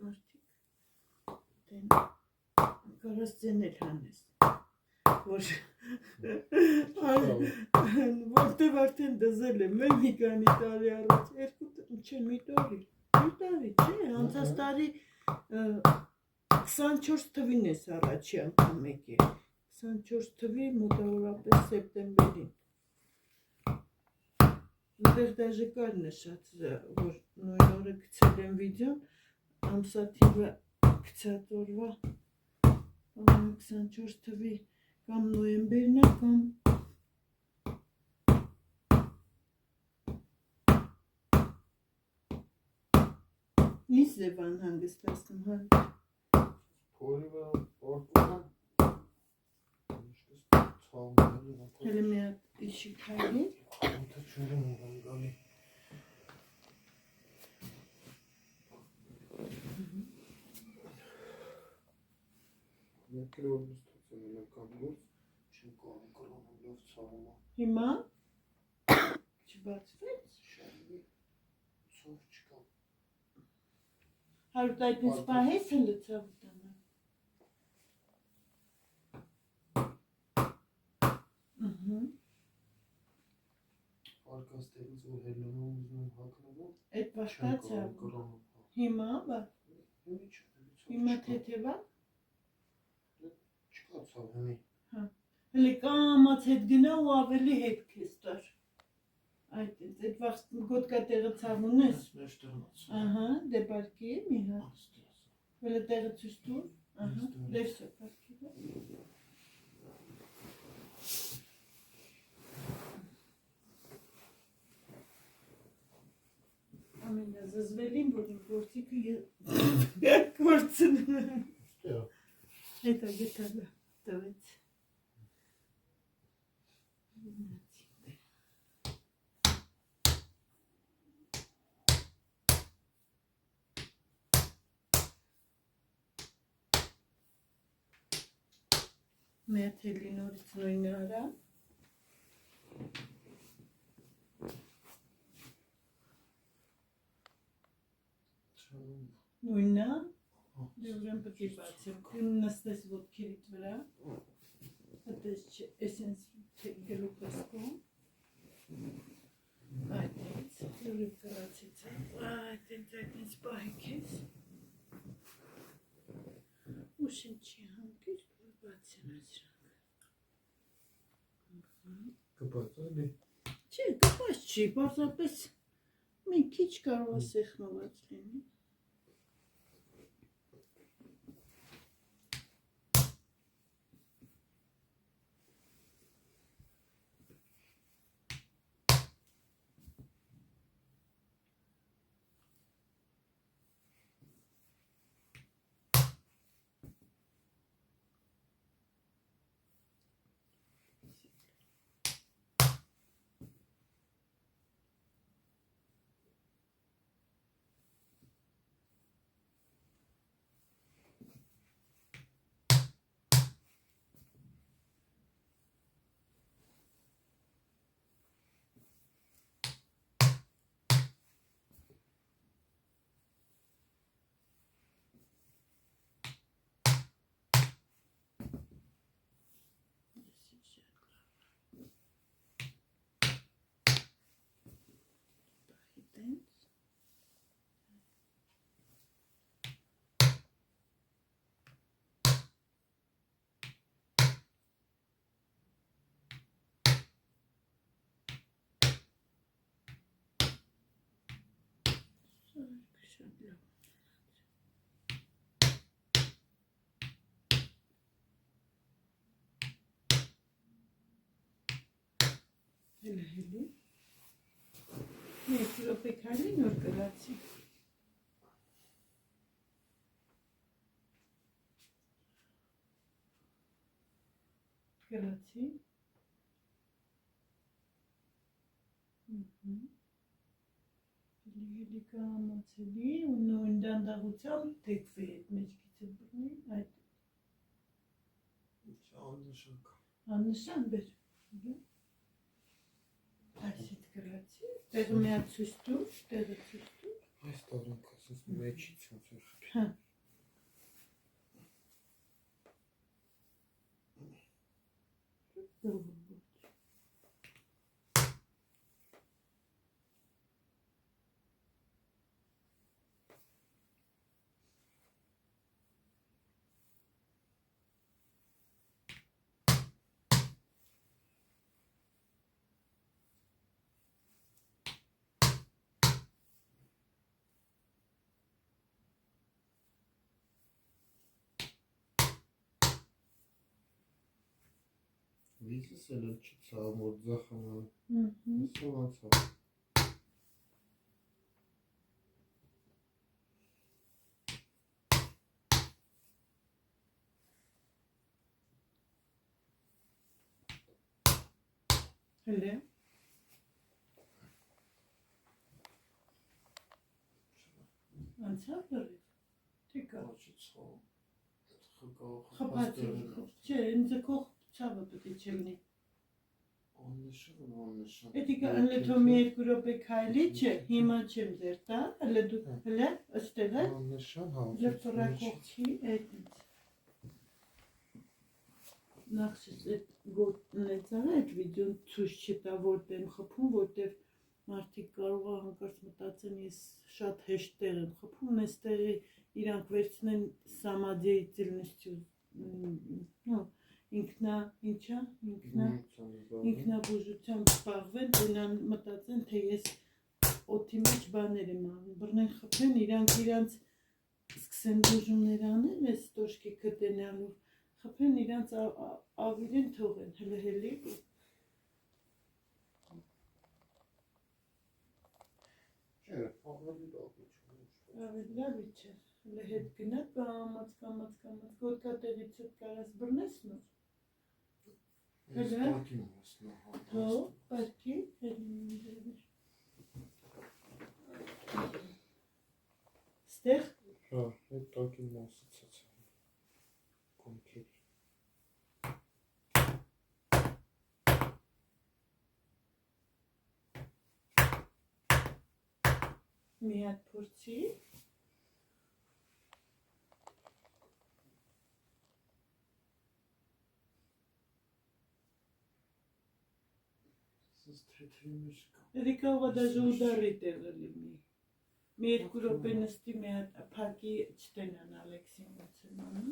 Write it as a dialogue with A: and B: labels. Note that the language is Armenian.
A: մարդիկ կարաս ձենել հանես որ որտև արդեն դզել եմ մի քանի տարի առաջ չէ մի տարի չէ անցած տարի 24 թվին ես առաջի անգամ եկել 24 թվի մոտավորապես սեպտեմբերին դեռ դաժե կար նշած որ նույն օրը գցել եմ վիդեոն ամսաթիվը գցած օրվա 24 թվի կամ նոյեմբերն է կամ Ինչ ձև անհանգստացնում հա
B: Փորիվը օրտում
A: Հələ մի հատ իշի քայլի
B: Ոնտա ջուրում եմ գալի Մեկը որ նստած եմ կամ գործ չեմ կարող կրոնում լավ ցավում
A: Հիմա չբացվեց
B: Ցավ չկա
A: Հարուտ այդ ինձ պահես հլը ցավ տանա
B: Արկաստելից որ հելնում ուզում եմ հակնվում
A: Այդ բաշտաց է Հիմա բա Հիմա թեթևա
B: Չկա ցավ հնի
A: Հլի կամաց հետ գնա ու ավելի հետ քեզ տար Այդ վաղ գոտկա տեղը ցավ ունես Ահա դե բարկի մի հատ Հələ տեղը ցույց տուր Ահա դերս է բարկի Ամենազզվելին, որ իմ գործիքը կորցնում եմ Հետա գետալը տվեց Մեհատ հելի նորից նույնը արա Նույնը Դե ուրեմ պտի բացեմ Քույն նստես ոտքերիտ վրա Հտես էսենս գլուկ պսկում Այդից Ուրիվ կրացից Այդենց պահիք ես Ուշին չի հանգիր Բացեմ ասրանք
B: Կպած ալի
A: Չէ կպած չի Պարզապես մի քիչ կարող է սեղմված լինի Հելի Մեկ րոպե քանի նոր կրացի Կրացի Հելի կամացելի ու նույն դանդաղությամբ թեքվի հետ մեջքիցը բրնի այդ Աննշան բեր Այսիդ կրացի Տեղը մի հատ ցույց տուր Տեղը ցույց տուր
B: Այս տարանք ասես մեջից ոնց որ
A: Հա։
B: Վիզս էլ չի ցավում որ ձախանալ։
A: Ահա։
B: Այսօր անցավ։
A: Հələ։ Անցավ լրիվ։ Թիկա։
B: Չի ցավում։ Խկող
A: Խփացի։ Չէ, ինձ քող ցավը պետք է չլինի։
B: Աննշան։
A: Էդիկա հələ թոմի 2 րոպե քայլի չէ, հիմա չեմ ձեր տա, հələ դու հələ ըստեղ է։
B: Աննշան հա։
A: Լրտռակողի այդ ինձ։ Նախշից այդ գոտնեցան այդ վիդեոն ցույց չտա որտեղ եմ խփում, որտեղ մարդիկ կարող է հանկարծ մտածեն ես շատ հեշտ տեղ եմ խփում, այստեղի իրանք վերցնեն սամադիայիցելնություն, նո ինքնա ինքնաբուժությամբ զբաղվեն, դենան մտածեն, թե ես օդի մեջ բաներ եմ անում, բռնեն խփեն, իրանք սկսեն բուժումներ անել, այս տոշկի կտենալով, խփեն իրանք ավիրեն թողեն, հələ հելի։
B: Չէ, ավելի
A: լավ չէ, հələ հետ գնա կամաց, գոտկատեղից կարաս բռնես նոր։ Հələ։ Հո, պարկի, ստեղ։
B: Հա, այդ տակին մասը ցած։ Կոնկրետ։
A: Մի հատ փորձի։ Էդիկա ուղա դաժե ուդարի տեղը լինի։ Մի 2 րոպե նստի մի հատ փակի չտենան Ալեքսին ոնց եմ անում։